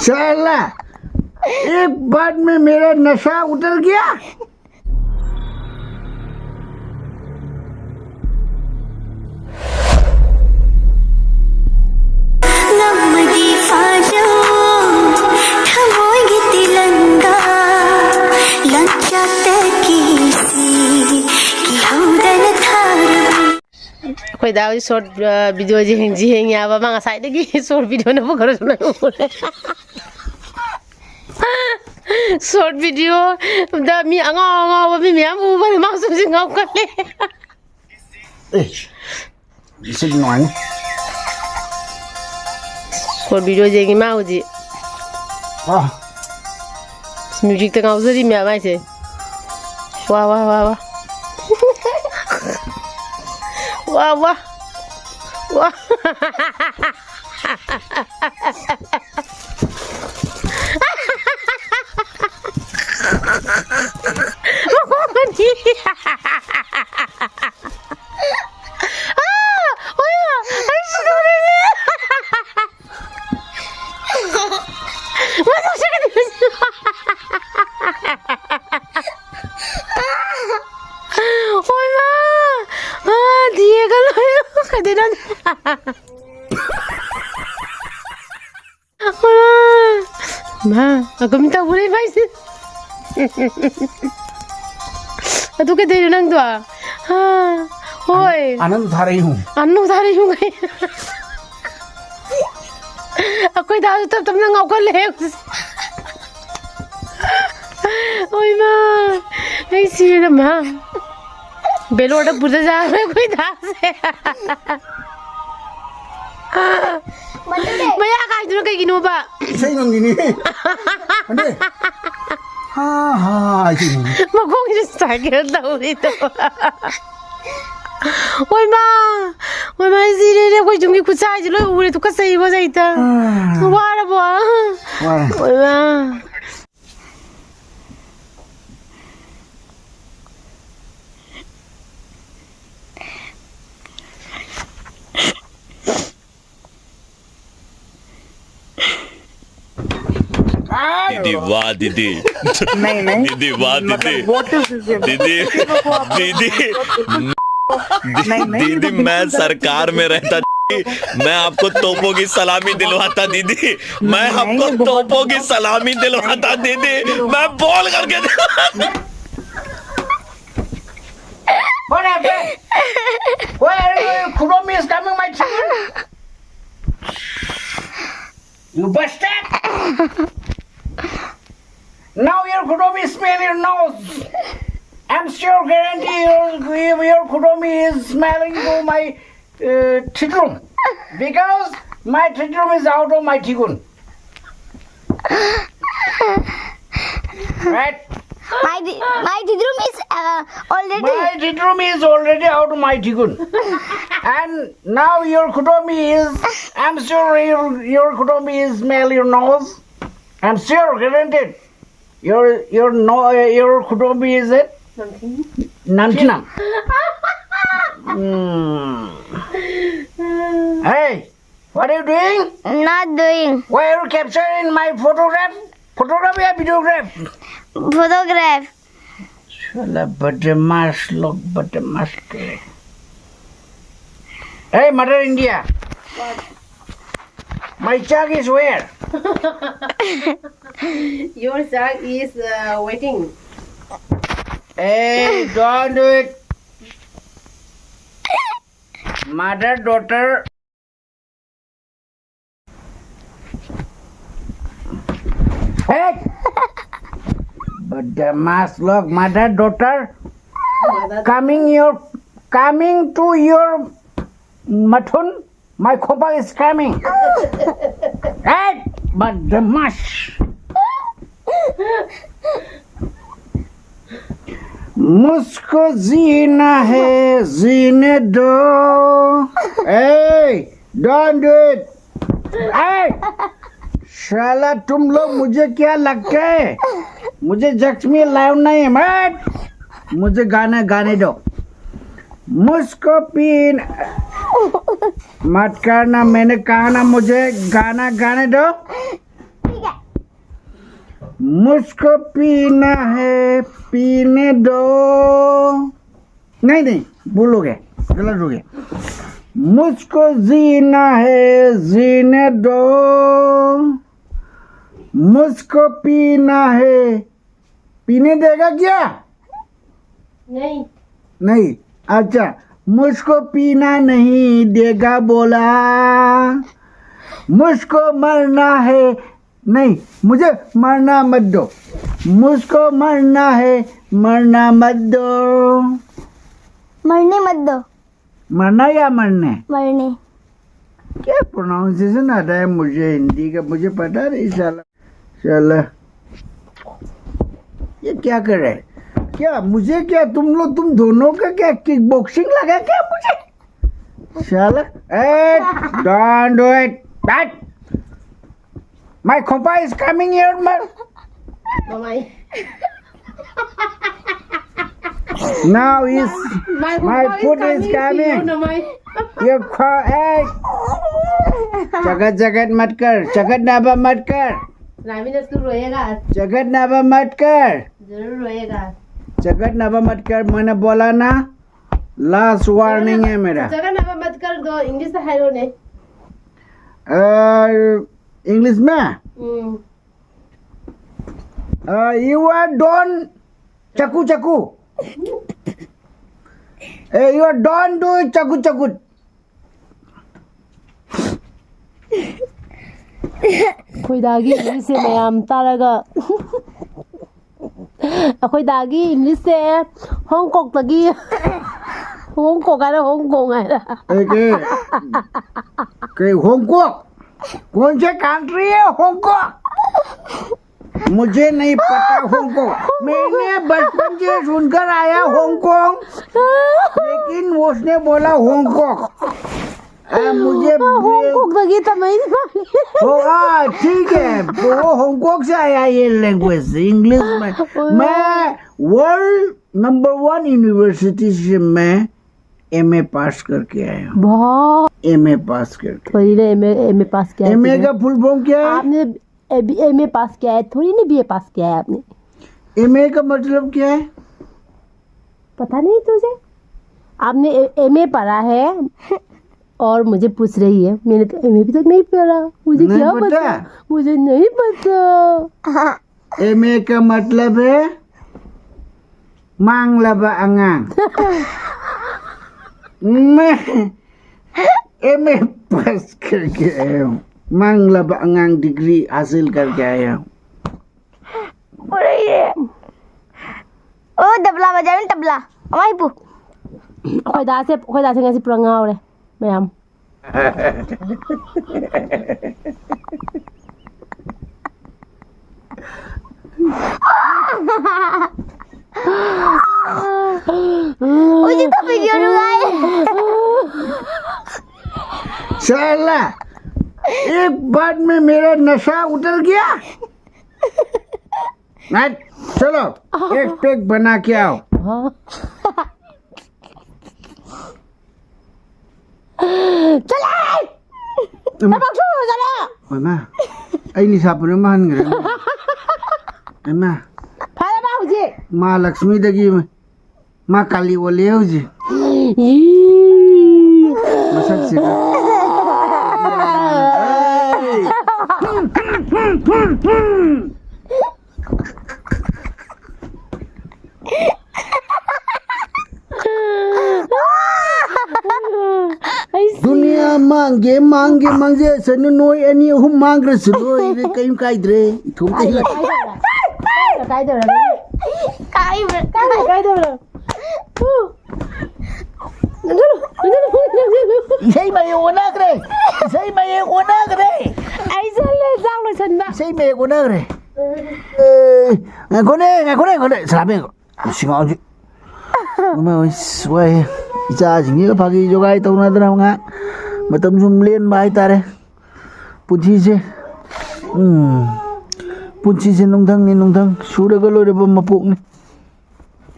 साला एक बार में मेरा नशा उतर गया। Koi daw short video jeng ya ba mga side lagi short video na po karo na short video da mi anga ba mi am ba ma su sing ngau ka le Isig noan. short video jeng ma uji Ah, music ta ngau zari mi mai se wa wa wa wa Wah wah wah Ma, aku minta boleh mai sih. Aduh ke dari nang tua. Ha, hoi. आनंद उठा रही हूँ। Anu thari hung gay. Aku dah tu tu nang ngau le. Oi ma, नहीं sih dah ma. Belo ada pura जा रहा है कोई dah se. Maya kah itu kayak gini ba? Saya nang gini. Ande. Ha ha ini. Magong just sakit daw dito. Oi ma sire re koi jungi kuchai jilo ure tu kasai bo jaita. Wara bo. Oi ma. दीदी वाह दीदी नहीं दीदी वाह दीदी दीदी दीदी दीदी मैं सरकार में रहता मैं आपको तोपों की सलामी दिलवाता दीदी मैं आपको तोपों की सलामी दिलवाता दीदी मैं बोल करके What happened? Where Kuromi is coming, my child? You bastard! Now your Kuromi smell your nose. I'm sure guarantee your Kuromi is smelling to my tidrum. Because my tidrum is out of my tigun. Right? My tidrum is already. My tidrum is already out of my tigun. And now your Kuromi is, I'm sure your Kuromi is smell your nose. I'm sure, guaranteed. Your Kuromi is it? Namchinam. Hey, what are you doing? Not doing Why are you capturing my photograph? Photograph or videograph? photograph. Shala badmash log badmash ke. Hey, Mother India. What? My chug is where? Your dog is waiting. Hey, don't do it. Mother, daughter. Hey! But the mask look, mother, daughter, coming to your mathun, my khopa is coming. Hey! But the mask. मुझको जीना है जीने दो. Hey, don't do it. Hey, शाला तुम लोग मुझे क्या लगता है? मुझे जख्मी लाइव नहीं है मत. मुझे गाना गाने दो. मुझको पीन मत करना. मैंने कहा ना मुझे गाना गाने दो. ठीक है. मुझको पीना है पीने दो। नहीं भूल हो गया, गलत हो गया। मुझको जीना है जीने दो, मुझको पीना है पीने देगा क्या? नहीं। अच्छा, मुझको पीना नहीं देगा बोला। मुझको मरना है, नहीं मुझे मरना मत दो, मुझको मरना है मरना मत दो। मरने मत दो। मरना या मरने? मरने। क्या प्रोनाउंसिएशन आता है मुझे हिंदी का, मुझे पता नहीं। साला ये क्या कर रहे हैं? क्या मुझे, क्या तुम दोनों का क्या किक बॉक्सिंग लगा क्या मुझे? साला don't do it. That my khopa is coming here, man. Now my foot is coming. ये जगत मत कर, जगत नाबा मत कर। तू रोएगा, जगत नाबा मत कर, जरूर रोएगा। जगत नाबा मत कर, मैंने बोला ना, लास्ट वार्निंग है मेरा। जगत नाबा मत कर दो, इंग्लिश से हेलो ने। इंग्लिश में यू आर डोंट चकू यू आर डोंट डू चकू। ꯑꯩꯈꯣꯏꯗꯥꯒꯤ ꯏꯪꯂꯤꯁꯁꯦ ꯃꯌꯥꯝ ꯇꯥꯔꯒ ꯑꯩꯈꯣꯏꯗꯥꯒꯤ ꯏꯪꯂꯤꯁꯁꯦ ꯍꯣꯡꯀꯣꯡꯗꯒꯤ होंगकोंग है होंगकोंग कौन से कंट्री है होंगकोंग? मुझे नहीं पता होंगकोंग। मैंने बचपन से सुनकर आया होंगकोंग, लेकिन उसने बोला होंगकोंग। मुझे ठीक है, वो होंगकोंग से आया ये लैंग्वेज इंग्लिश में। मैं वर्ल्ड नंबर 1 यूनिवर्सिटी से मैं एमए पास करके आया हूँ। एमए पास करके। थोड़ी ने एमए पास किया है। एमए का फुल फॉर्म क्या है? आपने एमए पास किया है, थोड़ी ने बीए पास किया है आपने। एमए का मतलब क्या है? पता नहीं तुझे? आपने एमए पढ़ा है और मुझे पूछ रही है। मैंने तो एमए भी तक नहीं पढ़ा, मुझे नहीं क्या पता? मुझे नहीं पता। एमए का मतलब है मांग लबा अंगांग। मैं एमए पास करके आया हूँ, मांग लबा अंगांग डिग्री हासिल करके आया हूँ। ओ तबला बजाओ तबला हमारी पू। कोई दासे ngasi pulang ngaore मैम। मुझे तो वीडियो लगाए। साला एक बार में मेरा नशा उतर गया। चलो एक पेक बना के आओ। चले मा अनी सापने मानग्रे माँ लक्ष्मी दगी माँ काली बोले हूँ मसक से दुनिया मांगे मांगे मांगे सनु नोई अनि हम मांग रहे सुनोई रे कहीं काइद्रे तुम काई सही में ओना करे सही में ओना करे ऐसा ले जाओ ले सन्ना सही में ओना करे कोने साबे सिंगाओ जी मैं वही इचाजिंग फागी जोगाई तौनादना nga matam sum len bai tare punchi se nungthang ni nungthang sura ga loi ba mapuk ni